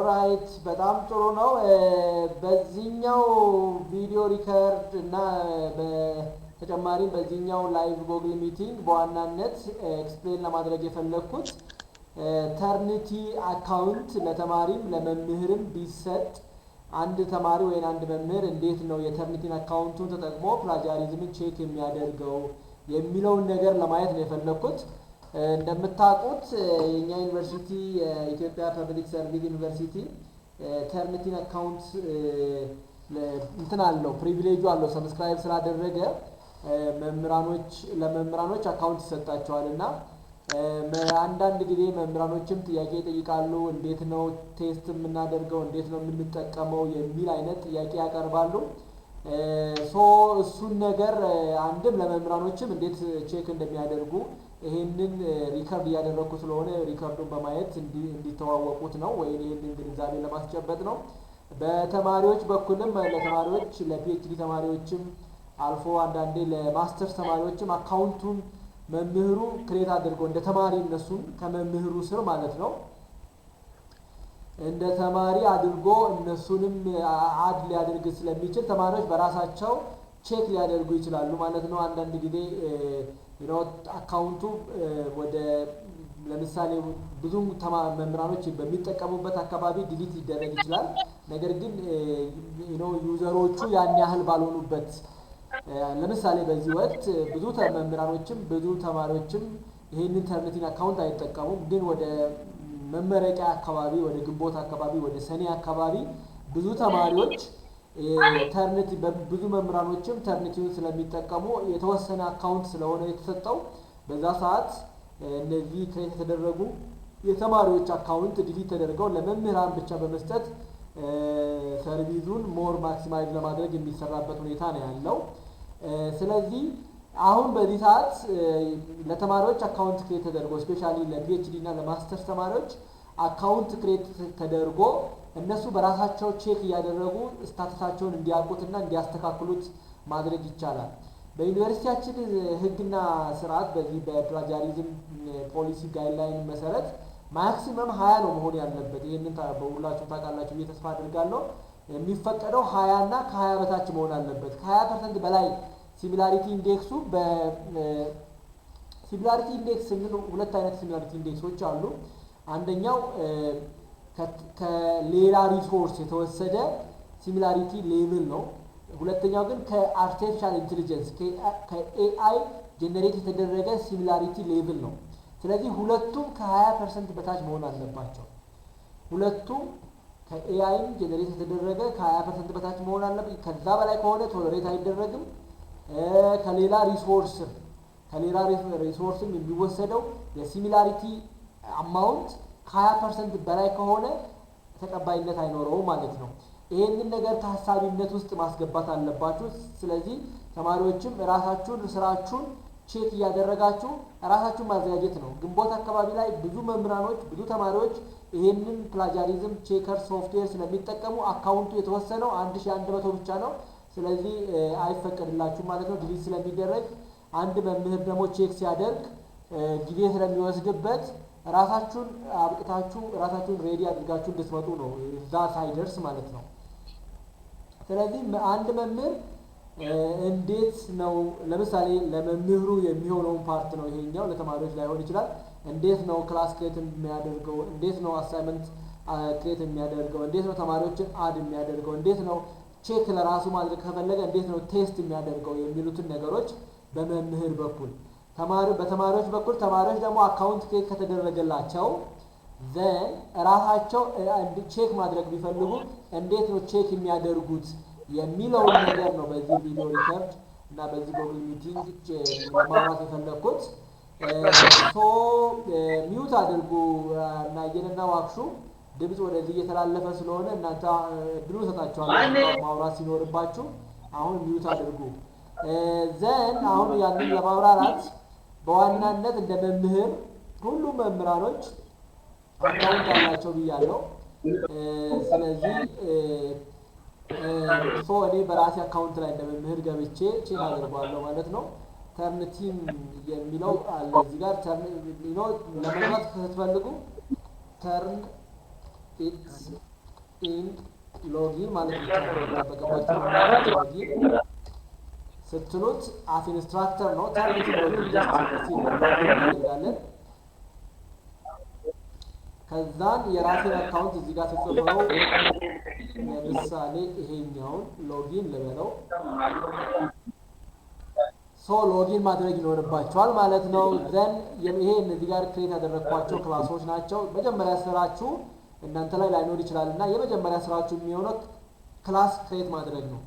ኦራይት በጣም ጥሩ ነው። በዚህኛው ቪዲዮ ሪከርድ እና በተጨማሪም በዚህኛው ላይቭ ጎግል ሚቲንግ በዋናነት ኤክስፕሌን ለማድረግ የፈለኩት ተርኒቲ አካውንት ለተማሪም ለመምህርም ቢሰጥ አንድ ተማሪ ወይ አንድ መምህር እንዴት ነው የተርኒቲን አካውንቱን ተጠቅሞ ፕላጃሪዝምን ቼክ የሚያደርገው የሚለውን ነገር ለማየት ነው የፈለኩት። እንደምታውቁት የኛ ዩኒቨርሲቲ የኢትዮጵያ ፐብሊክ ሰርቪስ ዩኒቨርሲቲ ተርኒቲን አካውንት እንትን አለው ፕሪቪሌጁ አለው ሰብስክራይብ ስላደረገ ለመምህራኖች አካውንት ይሰጣቸዋልና አንዳንድ ጊዜ መምህራኖችም ጥያቄ ይጠይቃሉ። እንዴት ነው ቴስት የምናደርገው፣ እንዴት ነው የምንጠቀመው የሚል አይነት ጥያቄ ያቀርባሉ። እሱን ነገር አንድም ለመምህራኖችም እንዴት ቼክ እንደሚያደርጉ ይሄንን ሪከርድ እያደረኩ ስለሆነ ሪከርዱን በማየት እንዲተዋወቁት ነው ወይ ይሄንን ግንዛቤ ለማስጨበጥ ነው። በተማሪዎች በኩልም ለተማሪዎች ለፒኤችዲ ተማሪዎችም አልፎ አንዳንዴ ለማስተርስ ተማሪዎችም አካውንቱን መምህሩ ክሬት አድርገው እንደ ተማሪ እነሱን ከመምህሩ ስር ማለት ነው እንደ ተማሪ አድርጎ እነሱንም አድ ሊያደርግ ስለሚችል ተማሪዎች በራሳቸው ቼክ ሊያደርጉ ይችላሉ ማለት ነው። አንዳንድ ጊዜ አካውንቱ ወደ ለምሳሌ ብዙ መምህራኖች በሚጠቀሙበት አካባቢ ዲሊት ሊደረግ ይችላል። ነገር ግን ዩዘሮቹ ያን ያህል ባልሆኑበት ለምሳሌ በዚህ ወቅት ብዙ መምህራኖችም ብዙ ተማሪዎችም ይሄንን ተርኒቲን አካውንት አይጠቀሙም። ግን ወደ መመረቂያ አካባቢ ወደ ግንቦት አካባቢ ወደ ሰኔ አካባቢ ብዙ ተማሪዎች ተርኒቲ ብዙ መምህራኖችም ተርኒቲውን ስለሚጠቀሙ የተወሰነ አካውንት ስለሆነ የተሰጠው በዛ ሰዓት እነዚህ ክሬት የተደረጉ የተማሪዎች አካውንት ዲሊት ተደርገው ለመምህራን ብቻ በመስጠት ሰርቪሱን ሞር ማክሲማይዝ ለማድረግ የሚሰራበት ሁኔታ ነው ያለው። ስለዚህ አሁን በዚህ ሰዓት ለተማሪዎች አካውንት ክሬት ተደርጎ ስፔሻሊ ለፒኤችዲ እና ለማስተርስ ተማሪዎች አካውንት ክሬት ተደርጎ እነሱ በራሳቸው ቼክ እያደረጉ ስታተሳቸውን እንዲያውቁትና እንዲያስተካክሉት ማድረግ ይቻላል። በዩኒቨርሲቲያችን ሕግና ስርዓት በዚህ በፕላጃሪዝም ፖሊሲ ጋይድላይን መሰረት ማክሲመም 20 ነው መሆን ያለበት። ይሄንን በሁላችሁም ታውቃላችሁ ብዬ ተስፋ አድርጋለሁ። የሚፈቀደው 20 እና ከ20 በታች መሆን አለበት። ከ20% በላይ ሲሚላሪቲ ኢንዴክሱ ሲሚላሪቲ ኢንዴክስ ሁለት አይነት ሲሚላሪቲ ኢንዴክሶች አሉ። አንደኛው ከሌላ ሪሶርስ የተወሰደ ሲሚላሪቲ ሌቭል ነው። ሁለተኛው ግን ከአርቲፊሻል ኢንተለጀንስ ከኤአይ ጀነሬት የተደረገ ሲሚላሪቲ ሌቭል ነው። ስለዚህ ሁለቱም ከ20% በታች መሆን አለባቸው። ሁለቱም ከኤአይ ጀነሬት የተደረገ ከ20% በታች መሆን አለበት። ከዛ በላይ ከሆነ ቶለሬት አይደረግም። ከሌላ ሪሶርስም የሚወሰደው የሲሚላሪቲ አማውንት ከ20% በላይ ከሆነ ተቀባይነት አይኖረውም ማለት ነው። ይሄንን ነገር ታሳቢነት ውስጥ ማስገባት አለባችሁ። ስለዚህ ተማሪዎችም ራሳችሁን ስራችሁን ቼክ እያደረጋችሁ ራሳችሁን ማዘጋጀት ነው። ግንቦት አካባቢ ላይ ብዙ መምህራኖች ብዙ ተማሪዎች ይሄንን ፕላጃሪዝም ቼከር ሶፍትዌር ስለሚጠቀሙ አካውንቱ የተወሰነው 1100 ብቻ ነው። ስለዚህ አይፈቀድላችሁም ማለት ነው ዲሊት ስለሚደረግ። አንድ መምህር ደግሞ ቼክ ሲያደርግ ጊዜ ስለሚወስድበት ራሳችሁን አብቅታችሁ ራሳችሁን ሬዲ አድርጋችሁ እንድትመጡ ነው እዛ ሳይደርስ ማለት ነው። ስለዚህ አንድ መምህር እንዴት ነው ለምሳሌ ለመምህሩ የሚሆነውን ፓርት ነው ይሄኛው፣ ለተማሪዎች ላይሆን ይችላል። እንዴት ነው ክላስ ክሬት የሚያደርገው፣ እንዴት ነው አሳይመንት ክሬት የሚያደርገው፣ እንዴት ነው ተማሪዎችን አድ የሚያደርገው፣ እንዴት ነው ቼክ ለራሱ ማድረግ ከፈለገ እንዴት ነው ቴስት የሚያደርገው የሚሉትን ነገሮች በመምህር በኩል በተማሪዎች በኩል ተማሪዎች ደግሞ አካውንት ክሬት ከተደረገላቸው ዘን ራሳቸው ቼክ ማድረግ ቢፈልጉ እንዴት ነው ቼክ የሚያደርጉት የሚለውን ነገር ነው በዚህ ቪዲዮ ሪከርድ እና በዚህ ጎግል ሚቲንግ ማውራት የፈለኩት። ሚዩት አድርጉ እና የነና ዋክሹ ድምጽ ወደዚህ እየተላለፈ ስለሆነ እናንተ እድሉ ሰጣችኋለሁ ማውራት ሲኖርባችሁ። አሁን ሚዩት አድርጉ። ዘን አሁን ያንን ለማብራራት በዋናነት እንደ መምህር ሁሉም መምህራኖች አካውንት አላቸው ብያለሁ። ስለዚህ እኔ በራሴ አካውንት ላይ እንደ መምህር ገብቼ ቼክ አደርጋለሁ ማለት ነው። ተርኒቲን የሚለው አለ እዚህ ጋር ለመግባት ስትፈልጉ ተርን ኢት ኢን ሎጊን ማለት ብቻ ነው የሚጠበቅባችሁ። ሎጊን ስትሉት አስ ኢንስትራክተር ነው ተርሚት ሎጊን እናደርጋለን። ከዛን የራሴን አካውንት እዚህ ጋር ተጽፈው ለምሳሌ ይሄኛውን ሎጊን ልበለው። ሶ ሎጊን ማድረግ ይኖርባቸዋል ማለት ነው። ዘን ይሄ እነዚህ ጋር ክሬት ያደረግኳቸው ክላሶች ናቸው። መጀመሪያ ስራችሁ እናንተ ላይ ላይኖር ይችላል እና የመጀመሪያ ስራችሁ የሚሆነው ክላስ ክሬት ማድረግ ነው።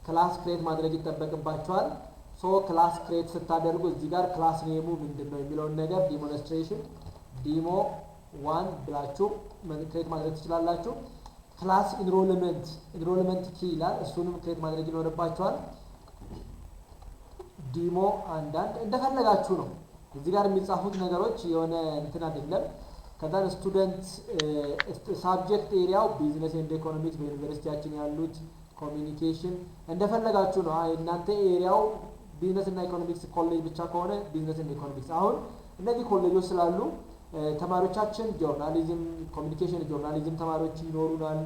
ክላስ ክሬት ማድረግ ይጠበቅባቸዋል። ሶ ክላስ ክሬት ስታደርጉ እዚህ ጋር ክላስ ኔሙ ምንድን ነው የሚለውን ነገር ዲሞንስትሬሽን ዲሞ ዋን ብላችሁ ክሬት ማድረግ ትችላላችሁ። ክላስ ኢንሮልመንት ኪ ይላል። እሱንም ክሬት ማድረግ ይኖርባቸዋል። ዲሞ አንዳንድ እንደፈለጋችሁ ነው። እዚህ ጋር የሚጻፉት ነገሮች የሆነ እንትን አይደለም። ከዛን ስቱደንት ሳብጀክት ኤሪያው ቢዝነስ ኤንድ ኢኮኖሚክስ በዩኒቨርሲቲያችን ያሉት ኮሚኒኬሽን እንደፈለጋችሁ ነው። እናንተ ኤሪያው ቢዝነስ እና ኢኮኖሚክስ ኮሌጅ ብቻ ከሆነ ቢዝነስ ኤንድ ኢኮኖሚክስ። አሁን እነዚህ ኮሌጆች ስላሉ ተማሪዎቻችን ጆርናሊዝም ኮሚኒኬሽን ጆርናሊዝም ተማሪዎች ይኖሩናል።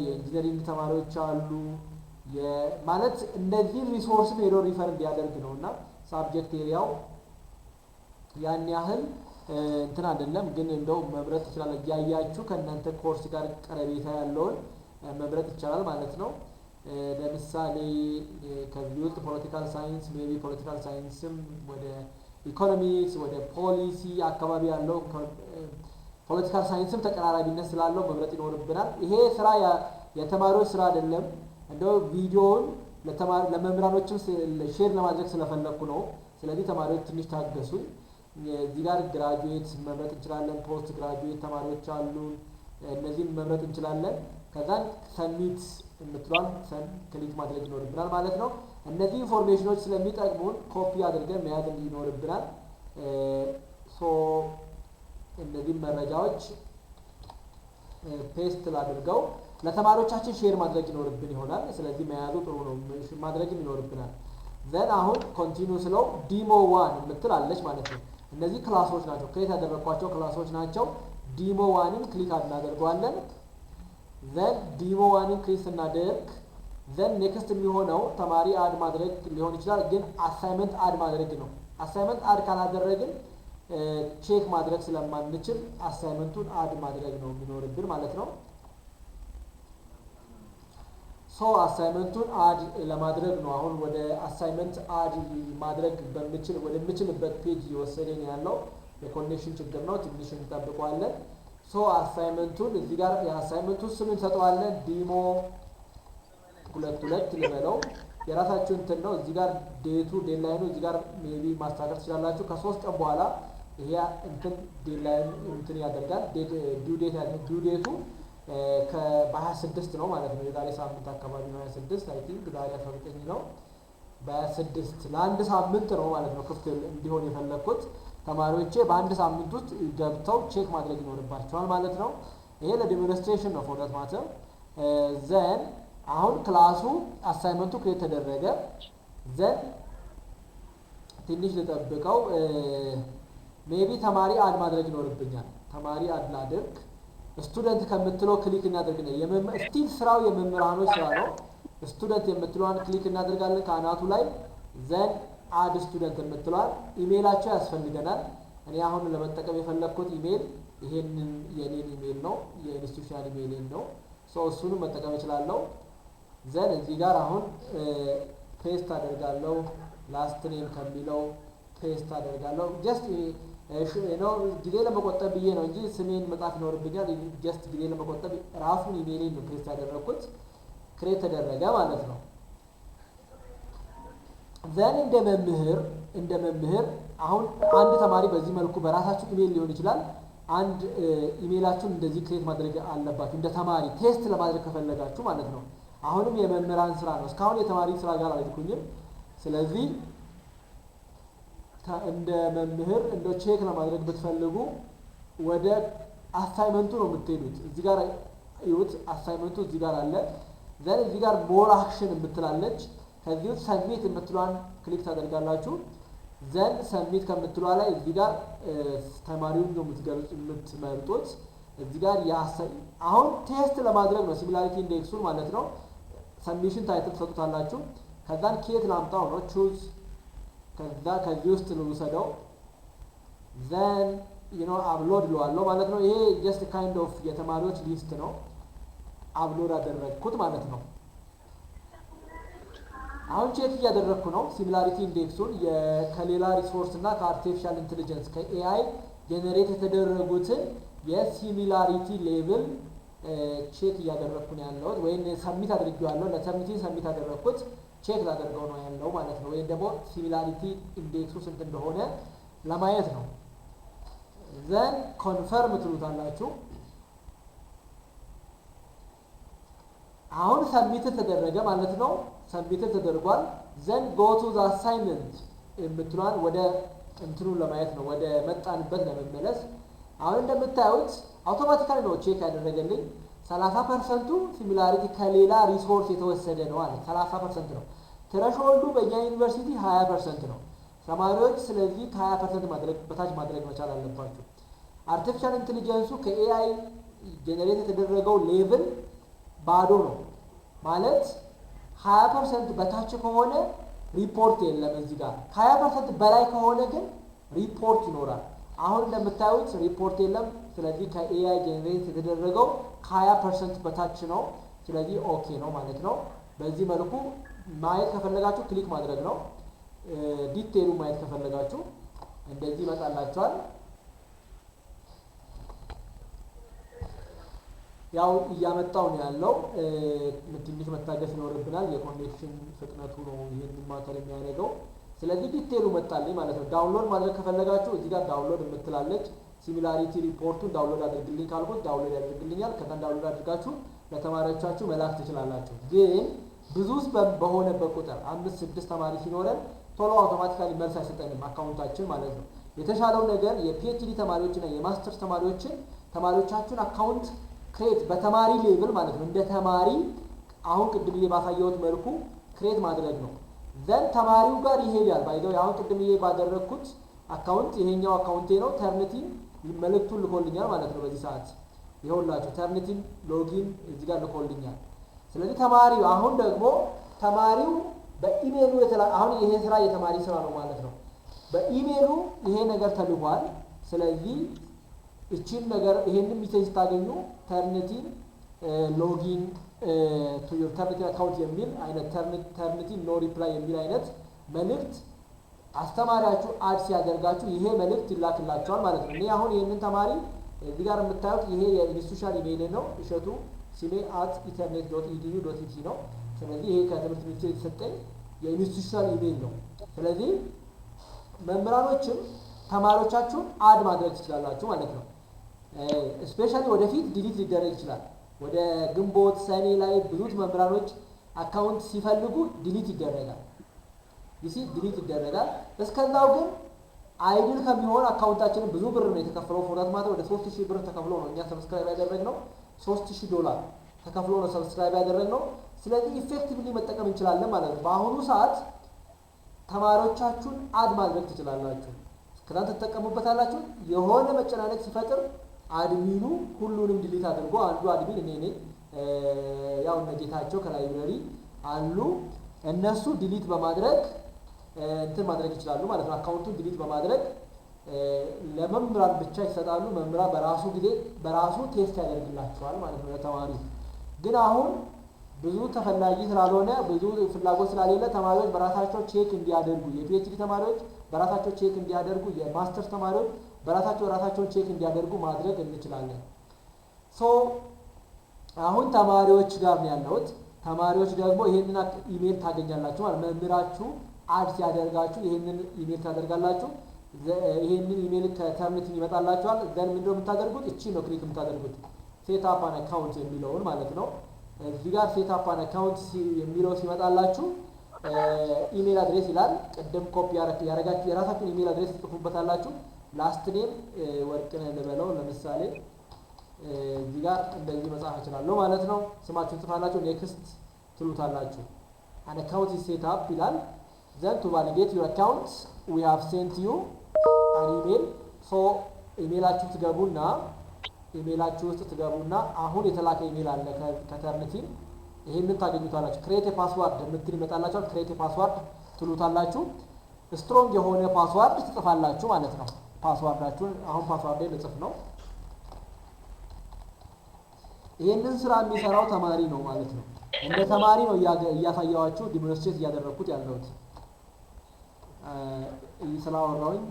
የኢንጂነሪንግ ተማሪዎች አሉ። ማለት እነዚህ ሪሶርስን ሄዶ ሪፈር እንዲያደርግ ነው እና ሳብጀክት ኤሪያው ያን ያህል እንትን አይደለም፣ ግን እንደው መምረጥ ይችላል። እያያችሁ ከእናንተ ኮርስ ጋር ቀረቤታ ያለውን መምረጥ ይቻላል ማለት ነው። ለምሳሌ ከዚህ ውስጥ ፖለቲካል ሳይንስ ሜቢ ፖለቲካል ሳይንስም ወደ ኢኮኖሚክስ ወደ ፖሊሲ አካባቢ ያለው ፖለቲካል ሳይንስም ተቀራራቢነት ስላለው መምረጥ ይኖርብናል። ይሄ ስራ የተማሪዎች ስራ አይደለም። እንደው ቪዲዮውን ለመምህራኖችም ሼር ለማድረግ ስለፈለኩ ነው። ስለዚህ ተማሪዎች ትንሽ ታገሱኝ። እዚህ ጋር ግራጁዌት መምረጥ እንችላለን። ፖስት ግራጁዌት ተማሪዎች አሉ። እነዚህን መምረጥ እንችላለን። ከዛን ሰሚት የምትሏን ክሊክ ማድረግ ይኖርብናል ማለት ነው። እነዚህ ኢንፎርሜሽኖች ስለሚጠቅሙን ኮፒ አድርገን መያዝ ይኖርብናል። ሶ እነዚህ መረጃዎች ፔስት ላድርገው ለተማሪዎቻችን ሼር ማድረግ ይኖርብን ይሆናል። ስለዚህ መያዙ ጥሩ ነው፣ ማድረግም ይኖርብናል። ዘን አሁን ኮንቲኒው ስለው ዲሞ ዋን የምትል አለች ማለት ነው። እነዚህ ክላሶች ናቸው፣ ክሬት ያደረግኳቸው ክላሶች ናቸው። ዲሞ ዋንን ክሊክ እናደርገዋለን። ዘን ዲሞ ዋንን ክሊክ ስናደርግ ዘን ኔክስት የሚሆነው ተማሪ አድ ማድረግ ሊሆን ይችላል፣ ግን አሳይመንት አድ ማድረግ ነው። አሳይመንት አድ ካላደረግን ቼክ ማድረግ ስለማንችል አሳይመንቱን አድ ማድረግ ነው የሚኖርብን ማለት ነው። ሶ አሳይመንቱን አድ ለማድረግ ነው አሁን ወደ አሳይመንት አድ ማድረግ ወደምችልበት ፔጅ እየወሰደኝ ያለው። የኮኔክሽን ችግር ነው፣ ትንሽ እንጠብቀዋለን። ሶ አሳይመንቱን እዚህ ጋር የአሳይመንቱን ስም እንሰጠዋለን። ዲሞ 22 ልበለው። የራሳችሁ እንትን ነው። እዚህ ጋር ዴቱ ዴድላይኑ እዚህ ጋር ሜቢ ማስተካከል ትችላላችሁ። ከ3 ቀን በኋላ ይሄ እንትን ዴድላይን እንትን ያደርጋል። ዲው ዴቱ በ26 ነው ማለት ነው። የዛሬ ሳምንት አካባቢ ነው 26 አይ ቲንክ ዛሬ 19 ነው። በ26 ለአንድ ሳምንት ነው ማለት ነው ክፍት እንዲሆን የፈለኩት። ተማሪዎቼ በአንድ ሳምንት ውስጥ ገብተው ቼክ ማድረግ ይኖርባቸዋል ማለት ነው። ይሄ ለዲሞንስትሬሽን ነው ፎር ዳት ማተር። ዘን አሁን ክላሱ አሳይመንቱ ክሬት ተደረገ። ዘን ትንሽ ልጠብቀው። ሜቢ ተማሪ አድ ማድረግ ይኖርብኛል። ተማሪ አድ ላድርግ። ስቱደንት ከምትለው ክሊክ እናደርግና ስቲል ስራው የመምህራኖች ስራ ነው። ስቱደንት የምትለዋን ክሊክ እናደርጋለን ከአናቱ ላይ። ዘን አድ ስቱደንት የምትለዋን ኢሜይላቸው ያስፈልገናል። እኔ አሁን ለመጠቀም የፈለግኩት ኢሜይል ይሄንን የኔን ኢሜይል ነው፣ የኢንስቲትዩሽናል ኢሜይልን ነው። እሱንም መጠቀም እችላለሁ። ዘን እዚህ ጋር አሁን ፔስት አደርጋለሁ። ላስት ኔም ከሚለው ፔስት አደርጋለሁ። ጀስት ነው ጊዜ ለመቆጠብ ብዬ ነው እንጂ ስሜን መጻፍ ይኖርብኛል። ጀስት ጊዜ ለመቆጠብ ራሱን ኢሜይልን ነው ፔስት ያደረኩት። ክሬት ተደረገ ማለት ነው። ዘን እንደ መምህር አሁን አንድ ተማሪ በዚህ መልኩ በራሳችሁ ኢሜይል ሊሆን ይችላል። አንድ ኢሜይላችሁን እንደዚህ ክሬት ማድረግ አለባችሁ፣ እንደ ተማሪ ቴስት ለማድረግ ከፈለጋችሁ ማለት ነው። አሁንም የመምህራን ስራ ነው። እስካሁን የተማሪ ስራ ጋር አልሄድኩኝም። ስለዚህ እንደ መምህር እንደ ቼክ ለማድረግ ብትፈልጉ ወደ አሳይመንቱ ነው የምትሄዱት። እዚህ ጋር ይሁት አሳይመንቱ እዚህ ጋር አለ። ዘን እዚህ ጋር ሞር አክሽን የምትላለች። ከዚህ ውስጥ ሰሚት የምትሏን ክሊክ ታደርጋላችሁ። ዘን ሰሚት ከምትሏ ላይ እዚህ ጋር ተማሪውን ነው የምትመርጡት። እዚህ ጋር አሁን ቴስት ለማድረግ ነው ሲሚላሪቲ ኢንዴክሱን ማለት ነው። ሰብሚሽን ታይትል ትሰጡታላችሁ። ከዛን ኬት ላምጣው ነው ቹዝ ከዛ ከዚህ ውስጥ ልውሰደው ዘን አፕሎድ ለዋለው ማለት ነው። ይሄ ጀስት ካይንድ ኦፍ የተማሪዎች ሊስት ነው አፕሎድ አደረግኩት ማለት ነው። አሁን ቼክ እያደረግኩ ነው ሲሚላሪቲ ኢንዴክሱን ከሌላ ሪሶርስ እና ከአርቲፊሻል ኢንተለጀንስ ከኤአይ ጀነሬት የተደረጉትን የሲሚላሪቲ ሌቭል ቼክ እያደረግኩ ነው ያለሁት። ወይም ሰሚት አድርጌዋለሁ ለተርኒቲ ሰሚት አደረግኩት ቼክ ላደርገው ነው ያለው ማለት ነው። ወይም ደግሞ ሲሚላሪቲ ኢንዴክሱ ስንት እንደሆነ ለማየት ነው። ዘን ኮንፈርም ትሉታላችሁ። አሁን ሰሚት ተደረገ ማለት ነው። ሰሚት ተደርጓል። ዘን ጎ ቱ ዘ አሳይንመንት የምትሏን ወደ እንትኑን ለማየት ነው፣ ወደ መጣንበት ለመመለስ። አሁን እንደምታዩት አውቶማቲካሊ ነው ቼክ ያደረገልኝ 30% ሲሚላሪቲ ከሌላ ሪሶርስ የተወሰደ ነው አለ። 30% ነው። ትረሾልዱ በእኛ ዩኒቨርሲቲ 20% ነው ተማሪዎች። ስለዚህ ከ20% በታች ማድረግ መቻል አለባቸው። አርቲፊሻል ኢንተለጀንሱ ከኤአይ ጀነሬት የተደረገው ሌቭል ባዶ ነው ማለት 20% በታች ከሆነ ሪፖርት የለም እዚህ ጋር። ከ20% በላይ ከሆነ ግን ሪፖርት ይኖራል። አሁን እንደምታዩት ሪፖርት የለም። ስለዚህ ከኤአይ ጀነሬት የተደረገው ከ20% በታች ነው። ስለዚህ ኦኬ ነው ማለት ነው። በዚህ መልኩ ማየት ከፈለጋችሁ ክሊክ ማድረግ ነው። ዲቴይሉ ማየት ከፈለጋችሁ እንደዚህ ይመጣላችኋል። ያው እያመጣው ነው ያለው። ትንሽ መታገስ ይኖርብናል። የኮኔክሽን ፍጥነቱ ነው ይሄንን ማተር የሚያደርገው። ስለዚህ ዲቴይሉ መጣልኝ ማለት ነው። ዳውንሎድ ማድረግ ከፈለጋችሁ እዚህ ጋር ዳውንሎድ የምትላለች ሲሚላሪቲ ሪፖርቱን ዳውንሎድ አድርግልኝ ካልኩት ዳውንሎድ ያደርግልኛል። ከዛን ዳውንሎድ አድርጋችሁ ለተማሪዎቻችሁ መላክ ትችላላችሁ። ግን ብዙ በሆነበት ቁጥር 5-6 ተማሪ ሲኖረን ቶሎ አውቶማቲካሊ መልስ አይሰጠንም አካውንታችን ማለት ነው። የተሻለው ነገር የፒኤችዲ ተማሪዎችና የማስተርስ ተማሪዎቻችሁን አካውንት ክሬት በተማሪ ሌቭል ማለት ነው እንደ ተማሪ አሁን ቅድም ባሳየሁት መልኩ ክሬት ማድረግ ነው። ዘን ተማሪው ጋር ይሄዳል። ባይዘው አሁን ቅድም ባደረግኩት አካውንት ይሄኛው አካውንቴ ነው። ተርኒቲን መልእክቱን ልኮልኛል ማለት ነው። በዚህ ሰዓት ይኸውላችሁ ተርኒቲን ሎጊን እዚህ ጋር ልኮልኛል። ስለዚህ ተማሪው አሁን ደግሞ ተማሪው በኢሜሉ አሁን ይሄ ስራ የተማሪ ስራ ነው ማለት ነው። በኢሜሉ ይሄ ነገር ተልኳል። ስለዚህ እቺን ነገር ይሄንን ሚሴጅ ታገኙ ተርኒቲን ሎጊን ቱ ዩር ተርኒቲ አካውንት የሚል አይነት ተርኒቲን ኖ ሪፕላይ የሚል አይነት መልእክት አስተማሪያችሁ አድ ሲያደርጋችሁ ይሄ መልእክት ይላክላችኋል ማለት ነው። እኔ አሁን ይሄንን ተማሪ እዚህ ጋር የምታዩት ይሄ የኢንስቲትዩሽናል ኢሜይል ነው። እሸቱ ሲሜ @ethernet.edu.it ነው። ስለዚህ ይሄ ከትምህርት ሚኒስቴር የተሰጠኝ የኢንስቲትዩሽናል ኢሜይል ነው። ስለዚህ መምህራኖችም ተማሪዎቻችሁን አድ ማድረግ ትችላላችሁ ማለት ነው። ስፔሻሊ ወደፊት ዲሊት ሊደረግ ይችላል። ወደ ግንቦት ሰኔ ላይ ብዙ መምህራኖች አካውንት ሲፈልጉ ዲሊት ይደረጋል። ዲሊት ይደረጋል። እስከዛው ግን አይድል ከሚሆን አካውንታችንን ብዙ ብር ነው የተከፈለው። ፎርማት ማለት ወደ 3000 ብር ተከፍሎ ነው እኛ ሰብስክራይብ ያደረግነው። $3000 ተከፍሎ ነው ሰብስክራይብ ያደረግነው። ስለዚህ ኢፌክቲቭሊ መጠቀም እንችላለን ማለት ነው። በአሁኑ ሰዓት ተማሪዎቻችሁን አድ ማድረግ ትችላላችሁ። ከዛ ተጠቀሙበታላችሁ። የሆነ መጨናነቅ ሲፈጥር አድሚኑ ሁሉንም ዲሊት አድርጎ አንዱ አድሚን እኔ ነኝ። ያው እነጌታቸው ከላይብረሪ አሉ እነሱ ዲሊት በማድረግ እንትን ማድረግ ይችላሉ ማለት ነው። አካውንቱን ዲሊት በማድረግ ለመምህራን ብቻ ይሰጣሉ። መምህራን በራሱ ጊዜ በራሱ ቴስት ያደርግላቸዋል ማለት ነው ለተማሪ። ግን አሁን ብዙ ተፈላጊ ስላልሆነ ብዙ ፍላጎት ስለሌለ ተማሪዎች በራሳቸው ቼክ እንዲያደርጉ የፒኤችዲ ተማሪዎች በራሳቸው ቼክ እንዲያደርጉ የማስተርስ ተማሪዎች በራሳቸውን ቼክ እንዲያደርጉ ማድረግ እንችላለን። አሁን ተማሪዎች ጋር ነው ያለሁት። ተማሪዎች ደግሞ ይሄንን ኢሜል ታገኛላችሁ ማለት መምህራችሁ አድ ሲያደርጋችሁ ይሄንን ኢሜል ታደርጋላችሁ። ይሄንን ኢሜል ከተርኒቲን ይመጣላችኋል። ዘን ምንድነው የምታደርጉት? እቺ ነው ክሊክ የምታደርጉት ሴት አፕ አን አካውንት የሚለውን ማለት ነው። እዚህ ጋር ሴት አፕ አን አካውንት የሚለው ሲመጣላችሁ ኢሜል አድሬስ ይላል። ቅድም ኮፒ ያረጋችሁ የራሳችሁን ኢሜል አድሬስ ትጽፉበታላችሁ። ላስት ኔም ወርቅነህ ልበለው ለምሳሌ እዚህ ጋር እንደዚህ መጻፍ እችላለሁ ማለት ነው። ስማችሁን ጽፋላችሁ ኔክስት ትሉታላችሁ። an account is set up ይላል። then to validate your account we have sent you an email. ኢሜላችሁ ትገቡና ኢሜላችሁ ውስጥ ትገቡና አሁን የተላከ ኢሜል አለ ከተርኒቲ ይሄንን ታገኙታላችሁ። ክሬት ፓስዋርድ የምትል ይመጣላችኋል። ክሬት ፓስዋርድ ትሉታላችሁ። ስትሮንግ የሆነ ፓስዋርድ ትጽፋላችሁ ማለት ነው። ፓስዋርዳችሁን አሁን ፓስዋርዴን ልጽፍ ነው። ይሄንን ስራ የሚሰራው ተማሪ ነው ማለት ነው። እንደ ተማሪ ነው እያሳያዋችሁ ዲሞንስትሬት እያደረኩት ያለሁት ስላወራሁኝ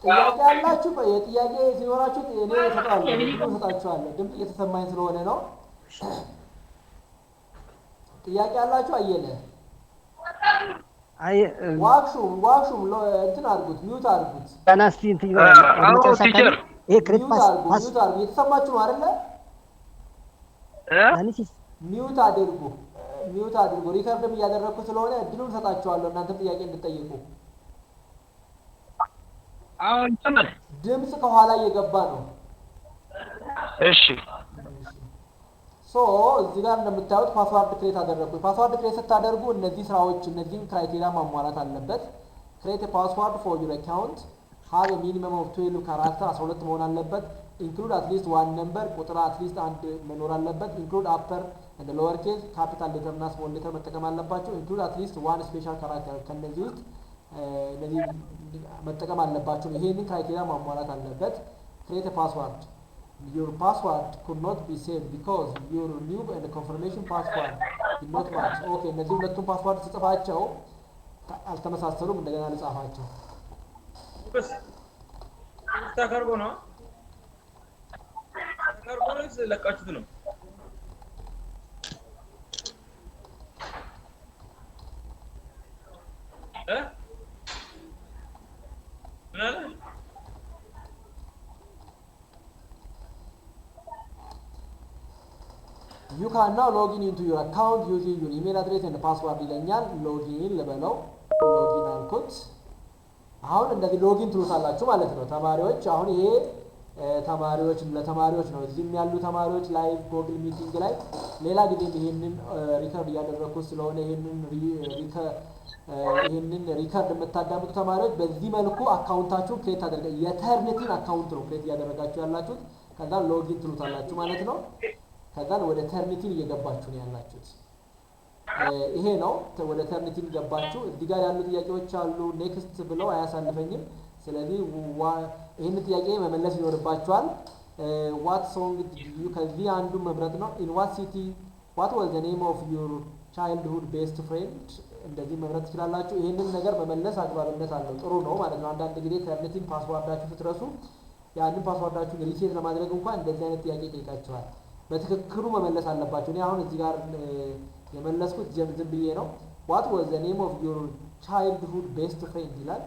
ጥያቄ ያላችሁ የጥያቄ ሲኖራችሁ እኔ እሰጣችኋለሁ። ድምፅ እየተሰማኝ ስለሆነ ነው። ጥያቄ ያላችሁ አየለ ዋክሹም እንትን አድርጉት፣ ሚውት አድርጉት። ተናስቲ እንትን መጨረሻ ካለ ይሄ ክሬት ሚውት አድርጉ። እየተሰማችሁ ነው አይደለ? ሚውት አድርጉ። ሪከርድም እያደረኩ ስለሆነ እድሉን እሰጣችኋለሁ እናንተም ጥያቄ እንድትጠይቁ። አሁን ተመለ ድምጽ ከኋላ እየገባ ነው። እሺ እዚህ ጋር እንደምታዩት ፓስዋርድ ክሬት አደረኩ። ፓስዋርድ ክሬት ስታደርጉ እነዚህ ስራዎች እነዚህን ክራይቴሪያ ማሟላት አለበት። ክሬት ፓስዋርድ ፎር ዩር አካውንት ሃቭ ኤ ሚኒመም ኦፍ 12 ካራክተር 12 መሆን አለበት። ኢንክሉድ አትሊስት ዋን ነምበር ቁጥር አትሊስት አንድ መኖር አለበት። ኢንክሉድ አፐር እንደ ሎወር ኬዝ ካፒታል ሌተር እና ስሞል ሌተር መጠቀም አለባቸው። ኢንክሉድ አትሊስት ዋን ስፔሻል ካራክተር ከነዚህ ውስጥ እነዚህ መጠቀም አለባቸው። ይሄንን ክራይቴሪያ ማሟላት አለበት። ክሬት ፓስዋርድ your password could not be saved because your new and confirmation password did not match. ኦኬ እነዚህ ሁለቱም ፓስዋርድ ጽፋቸው አልተመሳሰሉም። እንደገና ልጻፋቸው። ተካርጎ ነው ለቃችሁት ነው። You can now log in into your account using your email address and password ይለኛል። ሎጊን ልበለው። ሎጊን አልኩት። አሁን እንደዚህ ሎጊን ትሉታላችሁ ማለት ነው ተማሪዎች። አሁን ይሄ ለተማሪዎች ነው። እዚህም ያሉ ተማሪዎች ላይቭ ጎግል ሚቲንግ ላይ ሌላ ጊዜ ይሄንን ሪከርድ እያደረኩት ስለሆነ ይሄንን ሪከርድ የምታዳምጡ ተማሪዎች በዚህ መልኩ አካውንታችሁ ክሬት ታደርጋላችሁ። የተርኒቲን አካውንት ነው ክሬት እያደረጋችሁ ያላችሁት። ከዛ ሎጊን ትሉታላችሁ ማለት ነው። ከዛ ወደ ተርኒቲን እየገባችሁ ነው ያላችሁት። ይሄ ነው ወደ ተርኒቲን ገባችሁ። እዚህ ጋር ያሉ ጥያቄዎች አሉ። ኔክስት ብለው አያሳልፈኝም። ስለዚህ ይሄን ጥያቄ መመለስ ይኖርባችኋል። what song did you ከዚህ አንዱ መምረጥ ነው። in what city what was the name of your childhood best friend እንደዚህ መምረጥ ትችላላችሁ። ይሄንን ነገር መመለስ አግባብነት አለው። ጥሩ ነው ማለት ነው። አንዳንድ ጊዜ ተርኒቲን ፓስዋርዳችሁ ስትረሱ ያንን ፓስዋርዳችሁን ሪሴት ለማድረግ እንኳን እንደዚህ አይነት ጥያቄ ይጠይቃችኋል። በትክክሉ መመለስ አለባችሁ። እኔ አሁን እዚህ ጋር የመለስኩት ዝም ብዬ ነው። what was the name of your childhood best friend ይላል።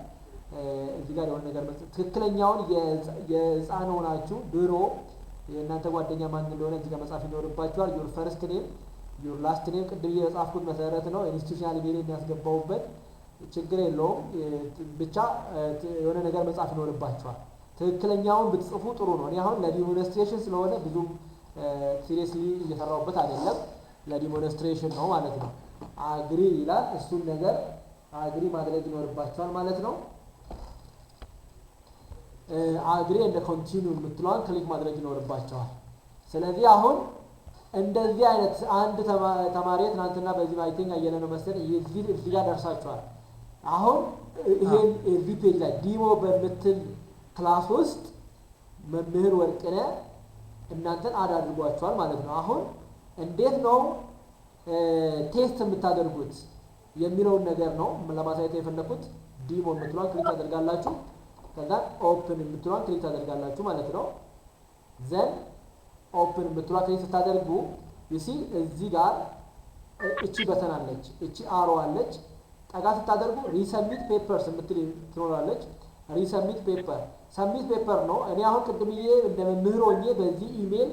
እዚህ ጋር የሆነ ነገር ትክክለኛውን የህፃን ሆናችሁ ድሮ የእናንተ ጓደኛ ማን እንደሆነ እዚህ ጋር መጻፍ ይኖርባችኋል። your first name your last name ቅድም የጻፍኩት መሰረት ነው። ኢንስቲትዩሽናል ኢሜል የሚያስገባውበት ችግር የለውም። ብቻ የሆነ ነገር መጻፍ ይኖርባችኋል። ትክክለኛውን ብትጽፉ ጥሩ ነው። እኔ አሁን ለዲሞንስትሬሽን ስለሆነ ብዙም ሲሪየስሊ እየሰራሁበት አይደለም። ለዲሞንስትሬሽን ነው ማለት ነው። አግሪ ይላል። እሱን ነገር አግሪ ማድረግ ይኖርባችኋል ማለት ነው። አግሪ እንደ ኮንቲኒው የምትለዋን ክሊክ ማድረግ ይኖርባችኋል። ስለዚህ አሁን እንደዚህ አይነት አንድ ተማሪ ትናንትና በዚህ ማይቲንግ አየለ ነው መሰለኝ እዚህ ጋር ደርሳችኋል። አሁን ይሄን እዚህ ፔጅ ላይ ዲሞ በምትል ክላስ ውስጥ መምህር ወርቅነህ እናንተን አድ አድርጓችኋል ማለት ነው። አሁን እንዴት ነው ቴስት የምታደርጉት የሚለውን ነገር ነው ለማሳየት የፈለኩት። ዲሞ የምትለዋን ክሊክ ታደርጋላችሁ። ከዛ ኦፕን የምትለዋን ክሊክ ታደርጋላችሁ ማለት ነው። ዘን ኦፕን የምትለዋን ክሊክ ስታደርጉ ይሲ እዚህ ጋር እቺ በተን አለች፣ እቺ አሮ አለች። ጠጋ ስታደርጉ ሪሰሚት ፔፐርስ የምትል ትኖራለች። ሪሰሚት ፔፐር ሰሚት ፔፐር ነው። እኔ አሁን ቅድምዬ እንደ መምህር ሆኜ በዚህ ኢሜል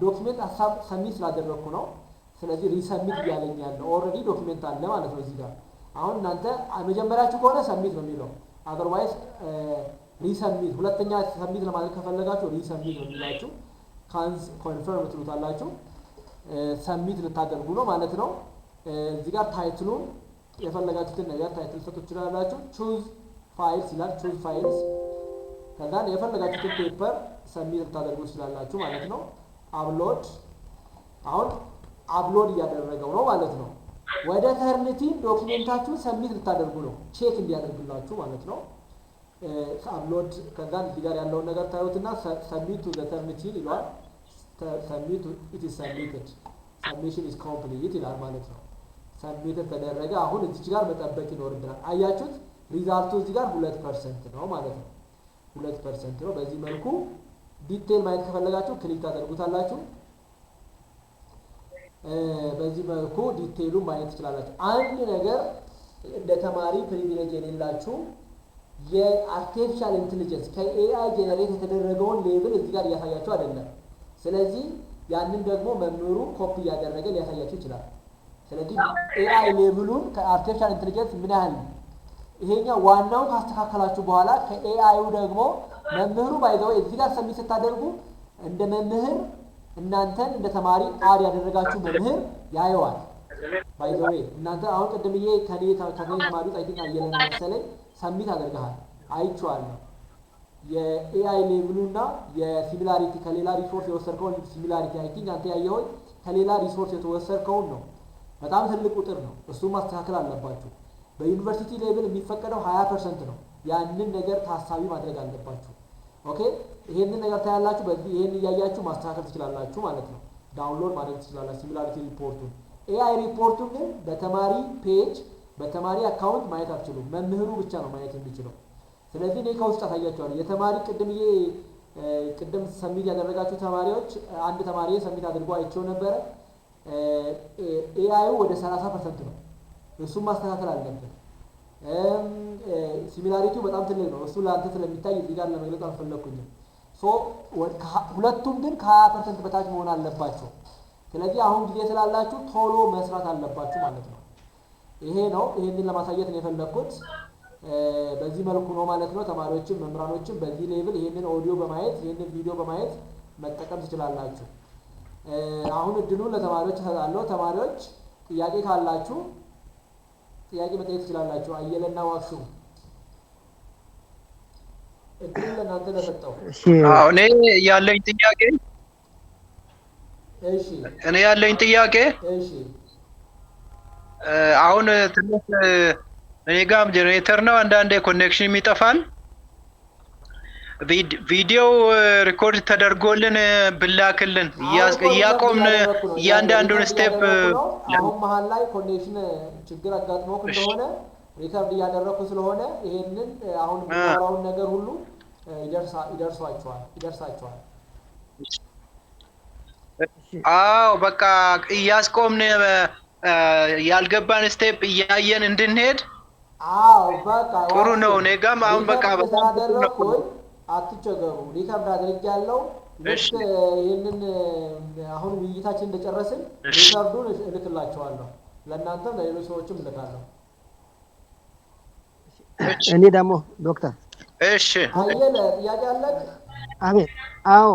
ዶክመንት ሀሳብ ሰሚት ስላደረኩ ነው። ስለዚህ ሪሰሚት እያለኝ ያለው ኦልሬዲ ዶክመንት አለ ማለት ነው እዚህ ጋር። አሁን እናንተ መጀመሪያችሁ ከሆነ ሰሚት ነው የሚለው። otherwise resubmit ሁለተኛ ሰብሚት ለማድረግ ከፈለጋችሁ resubmit ነው የሚላችሁ confirm ትሉታላችሁ ሰብሚት ልታደርጉ ነው ማለት ነው እዚህ ጋር ታይትሉን የፈለጋችሁትን ነገር ታይትል ሰጥቶ ይችላልላችሁ choose files ይላል choose files ከዛ የፈለጋችሁትን ፔፐር ሰብሚት ልታደርጉ ይችላልላችሁ ማለት ነው አፕሎድ አሁን አፕሎድ እያደረገው ነው ማለት ነው ወደ ተርኒቲ ዶክመንታችሁን ሰብሚት ልታደርጉ ነው ቼክ እንዲያደርግላችሁ ማለት ነው አፕሎድ ከዛ እዚህ ጋር ያለው ነገር ታዩትና ሰብሚት ቱ ዘ ተርኒቲ ይላል ሰብሚት it is submitted submission is complete ይላል ማለት ነው ሰብሚት ተደረገ አሁን እዚህ ጋር መጠበቅ ይኖርብናል አያችሁት ሪዛልቱ እዚህ ጋር 2% ነው ማለት ነው 2% ነው በዚህ መልኩ ዲቴል ማየት ከፈለጋችሁ ክሊክ ታደርጉታላችሁ በዚህ መልኩ ዲቴሉን ማየት ትችላላችሁ አንድ ነገር እንደ ተማሪ ፕሪቪሌጅ የሌላችሁ የአርቲፊሻል ኢንተለጀንስ ከኤአይ ጀነሬት የተደረገውን ሌቭል እዚህ ጋር ያሳያችሁ አይደለም ስለዚህ ያንን ደግሞ መምህሩ ኮፒ ያደረገ ሊያሳያችሁ ይችላል ስለዚህ ኤአይ ሌቭሉን ከአርቲፊሻል ኢንተለጀንስ ምን ያህል ይሄኛው ዋናው ካስተካከላችሁ በኋላ ከኤአይው ደግሞ መምህሩ ባይዘው እዚህ ጋር ሰብሚት ስታደርጉ እንደ መምህር እናንተን እንደ ተማሪ አድ ያደረጋችሁ መምህር ያየዋል ባይዘው እናንተ አሁን ቀደምዬ ከኔ ተማሪው አይቲንክ አየለና መሰለኝ ሰብሚት አድርገሃል አይቼዋለሁ የኤአይ ሌቭሉና የሲሚላሪቲ ከሌላ ሪሶርስ የወሰድከው ሲሚላሪቲ አይቲንክ አንተ ያየው ከሌላ ሪሶርስ የተወሰድከው ነው በጣም ትልቅ ቁጥር ነው እሱም ማስተካከል አለባችሁ በዩኒቨርሲቲ ሌቭል የሚፈቀደው 20% ነው ያንን ነገር ታሳቢ ማድረግ አለባችሁ ኦኬ ይሄንን ነገር ታያላችሁ በዚህ ይሄን ያያያችሁ ማስተካከል ትችላላችሁ ማለት ነው ዳውንሎድ ማድረግ ትችላላችሁ ሲሚላሪቲ ሪፖርቱን ኤአይ ሪፖርቱን ግን በተማሪ ፔጅ በተማሪ አካውንት ማየት አትችሉም መምህሩ ብቻ ነው ማየት የሚችለው ስለዚህ እኔ ከውስጥ አሳያችኋለሁ የተማሪ ቅድም ሰብሚት ያደረጋችሁ ተማሪዎች አንድ ተማሪ ሰብሚት አድርጎ አይቼው ነበር ኤአይው ወደ 30% ነው እሱም ማስተካከል አለበት ሲሚላሪቲው በጣም ትልቅ ነው እሱ ለአንተ ስለሚታይ እዚህ ጋር ለመግለጽ አልፈለኩኝም ሁለቱም ግን ከ20% በታች መሆን አለባቸው ስለዚህ አሁን ጊዜ ስላላችሁ ቶሎ መስራት አለባችሁ ማለት ነው ይሄ ነው ይሄንን ለማሳየት ነው የፈለኩት በዚህ መልኩ ነው ማለት ነው ተማሪዎችም መምህራኖችም በዚህ ሌቭል ይሄንን ኦዲዮ በማየት ይሄንን ቪዲዮ በማየት መጠቀም ትችላላችሁ አሁን እድሉን ለተማሪዎች ተሰጣለሁ ተማሪዎች ጥያቄ ካላችሁ ጥያቄ መጠየቅ ትችላላችሁ አየለና ዋክሱ እድሉን ለእናንተ ለሰጠው እኔ ያለኝ ጥያቄ እሺ አሁን ትንሽ እኔ ጋም ጀነሬተር ነው አንዳንዴ ኮኔክሽን የሚጠፋል ቪዲዮ ሪኮርድ ተደርጎልን ብላክልን ያቆምን እያንዳንዱን ስቴፕ አሁን መሃል ላይ ኮኔክሽን ችግር አጋጥሞክ እንደሆነ ሪከርድ እያደረኩ ስለሆነ ይሄንን አሁን የምናወራውን ነገር ሁሉ ይደርሳቸዋል አዎ በቃ እያስቆምን ያልገባን ስቴፕ እያየን እንድንሄድ አዎ በቃ ጥሩ ነው ነጋም አሁን በቃ በተደረኩኝ አትቸገሩ ሪከርድ አድርጌያለሁ ይሄንን አሁን ውይይታችን እንደጨረስን ሪከርዱን እልክላችኋለሁ ለእናንተም ለሌሎች ሰዎችም እልካለሁ እኔ ደግሞ ዶክተር እሺ አየለ ጥያቄ አለክ አሜን አዎ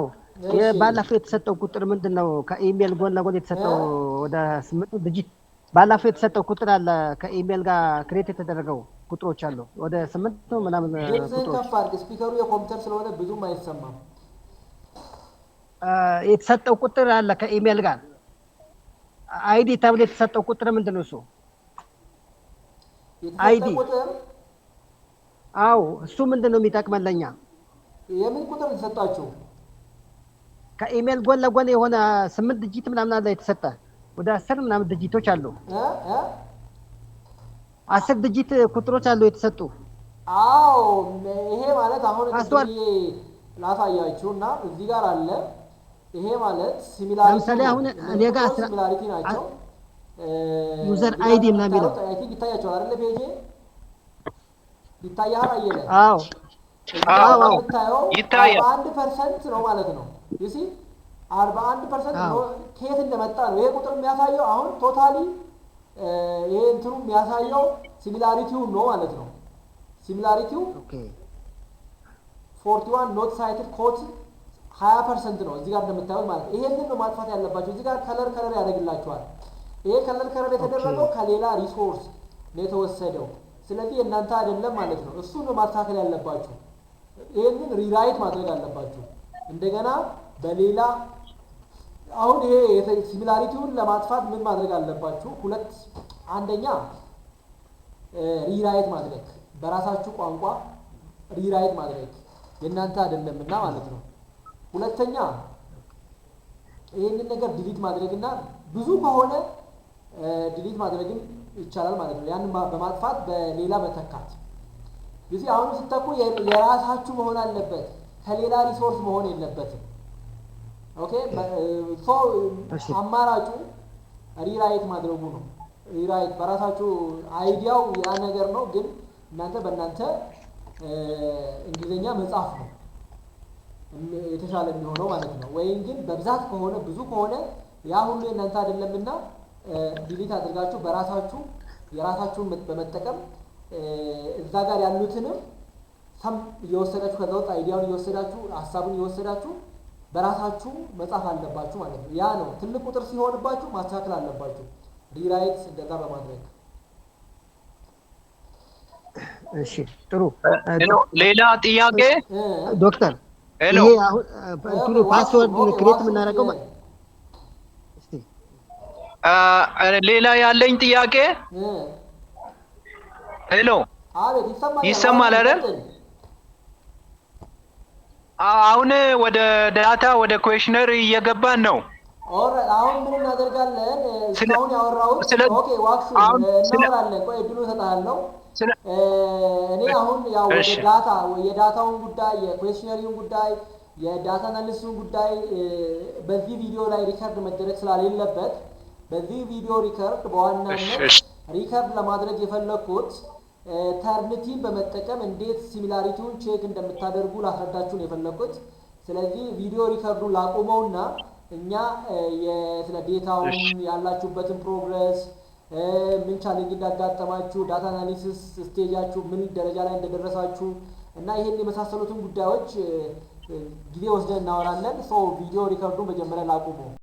ባለፈው የተሰጠው ቁጥር ምንድነው ከኢሜል ጎን ለጎን የተሰጠው ወደ 8 ዲጂት ባለፈው የተሰጠው ቁጥር አለ ከኢሜል ጋር ክሬት የተደረገው ቁጥሮች አሉ ወደ 8 ነው ምናምን ቁጥሮች ከፋር ስፒከሩ የኮምፒውተር ስለሆነ ብዙም አይሰማም የተሰጠው ቁጥር አለ ከኢሜል ጋር አይዲ ተብሎ የተሰጠው ቁጥር ምንድነው እሱ አይዲ አዎ እሱ ምንድነው የሚጠቅመለኛ የምን ቁጥር ተሰጣችሁ ከኢሜል ጎን ለጎን የሆነ 8 ዲጂት ምናምን አለ የተሰጠ ወደ 10 ምናምን ዲጂቶች አሉ 10 ዲጂት ቁጥሮች አሉ የተሰጡ አዎ ይሄ ማለት አሁን ላሳያችሁና እዚህ ጋር አለ ይሄ ማለት ሲሚላሪቲ ለምሳሌ አሁን እኔ ጋር ሲሚላሪቲ ናቸው ዩዘር አይዲ ምናምን የሚለው አይ ቲንክ ይታያችኋል አይደል ፔጅ ይታያል አየለ አዎ ይታያል 41% ነው ማለት ነው ይሲ 41% ነው ከየት እንደመጣ ነው ይሄ ቁጥር የሚያሳየው አሁን ቶታሊ ይሄ እንትኑ የሚያሳየው ሲሚላሪቲው ነው ማለት ነው ሲሚላሪቲው ኦኬ 41 ኖት ሳይትድ ኮት 20% ነው እዚህ ጋር እንደምታዩት ማለት ነው። ይሄንን ነው ማጥፋት ያለባችሁ። እዚህ ጋር ከለር ያደርግላችኋል። ይሄ ከለር የተደረገው ከሌላ ሪሶርስ ነው የተወሰደው። ስለዚህ እናንተ አይደለም ማለት ነው። እሱ ነው ማስተካከል ያለባችሁ። ይሄንን ሪራይት ማድረግ አለባችሁ። እንደገና በሌላ አሁን ይሄ ሲሚላሪቲውን ለማጥፋት ምን ማድረግ አለባችሁ? ሁለት አንደኛ ሪራይት ማድረግ በራሳችሁ ቋንቋ ሪራይት ማድረግ የእናንተ አይደለምና ማለት ነው። ሁለተኛ ይሄንን ነገር ዲሊት ማድረግና ብዙ ከሆነ ዲሊት ማድረግም ይቻላል ማለት ነው። ያንን በማጥፋት በሌላ መተካት እዚህ አሁን ስትተኩ የራሳችሁ መሆን አለበት፣ ከሌላ ሪሶርስ መሆን የለበትም። ኦኬ አማራጩ ሪራይት ማድረጉ ነው። ሪራይት በራሳችሁ አይዲያው ያ ነገር ነው፣ ግን እናንተ በእናንተ እንግሊዘኛ መጻፍ ነው የተሻለ የሚሆነው ማለት ነው። ወይም ግን በብዛት ከሆነ ብዙ ከሆነ ያ ሁሉ የእናንተ አይደለምና ዲሊት አድርጋችሁ በራሳችሁ የራሳችሁን በመጠቀም እዛ ጋር ያሉትንም ሰም እየወሰዳችሁ ከዛ ውስጥ አይዲያውን እየወሰዳችሁ ሀሳቡን እየወሰዳችሁ በራሳችሁ መጻፍ አለባችሁ ማለት ነው። ያ ነው ትልቅ ቁጥር ሲሆንባችሁ ማስተካከል አለባችሁ ሪራይት እንደዛ በማድረግ። እሺ ጥሩ። ሌላ ጥያቄ ዶክተር ሄሎ ይሄ አሁን እንትኑ ፓስወርድ ክሬት የምናደርገው እስቲ ሌላ ያለኝ ጥያቄ ሄሎ አቤት ይሰማል አይደል? አሁን ወደ ዳታ ወደ ኩዌሽነር እየገባን ነው። አሁን ምን እናደርጋለን? እስካሁን ያወራሁት ኦኬ ዋክሹ እናወራለን። ቆይ እድሉ እሰጥሃለሁ። እኔ አሁን ያው ወደ ዳታ የዳታውን ጉዳይ የኩዌሽነሪውን ጉዳይ የዳታ አናሊሲሱን ጉዳይ በዚህ ቪዲዮ ላይ ሪከርድ መደረግ ስላሌለበት በዚህ ቪዲዮ ሪከርድ በዋናነት ሪከርድ ለማድረግ የፈለኩት ተርኒቲን በመጠቀም እንዴት ሲሚላሪቲውን ቼክ እንደምታደርጉ ላስረዳችሁ ነው የፈለኩት። ስለዚህ ቪዲዮ ሪከርዱን ላቆመውና እኛ ስለ ዴታውን ያላችሁበትን ፕሮግረስ ምን ቻሌንጅ እንዳጋጠማችሁ ዳታ አናሊሲስ ስቴጃችሁ ምን ደረጃ ላይ እንደደረሳችሁ እና ይሄን የመሳሰሉትን ጉዳዮች ጊዜ ወስደን እናወራለን። ቪዲዮ ሪከርዱን መጀመሪያ ላቆመው።